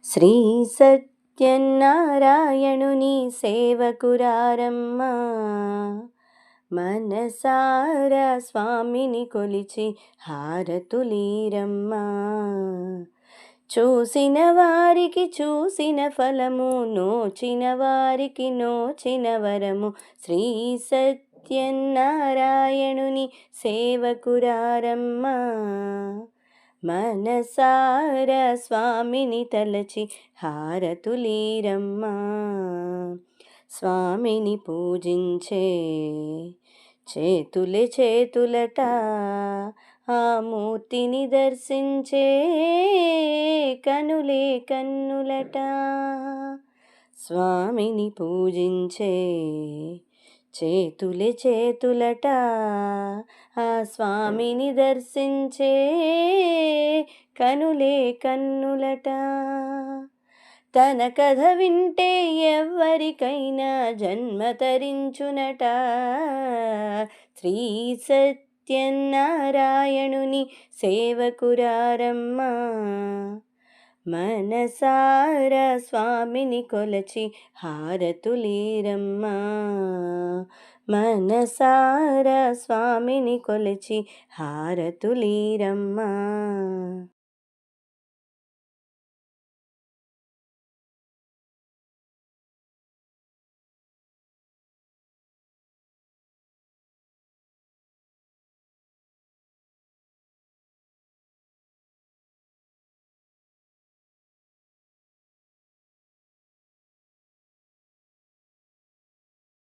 శ్రీ సత్యనారాయణుని సేవకురారమ్మా, మనసారా స్వామిని కొలిచి హారతులీరమ్మా. చూసిన వారికి చూసిన ఫలము, నోచిన వారికి నోచిన వరము. శ్రీ సత్యనారాయణుని సేవకురారమ్మా, మనసారా స్వామిని తలచి హారతులీరమ్మా. స్వామిని పూజించే చేతులే చేతులట, ఆ మూర్తిని దర్శించే కనులే కన్నులట. స్వామిని పూజించే చేతులే చేతులట, ఆ స్వామిని దర్శించే కనులే కన్నులట. తన కథ వింటే ఎవ్వరికైనా జన్మ తరించునట. శ్రీ సత్యనారాయణుని సేవకురారమ్మా, మనసారా స్వామిని కొలచి హారతులీరమ్మా. మనసారా స్వామిని కొలచి హారతులీరమ్మా.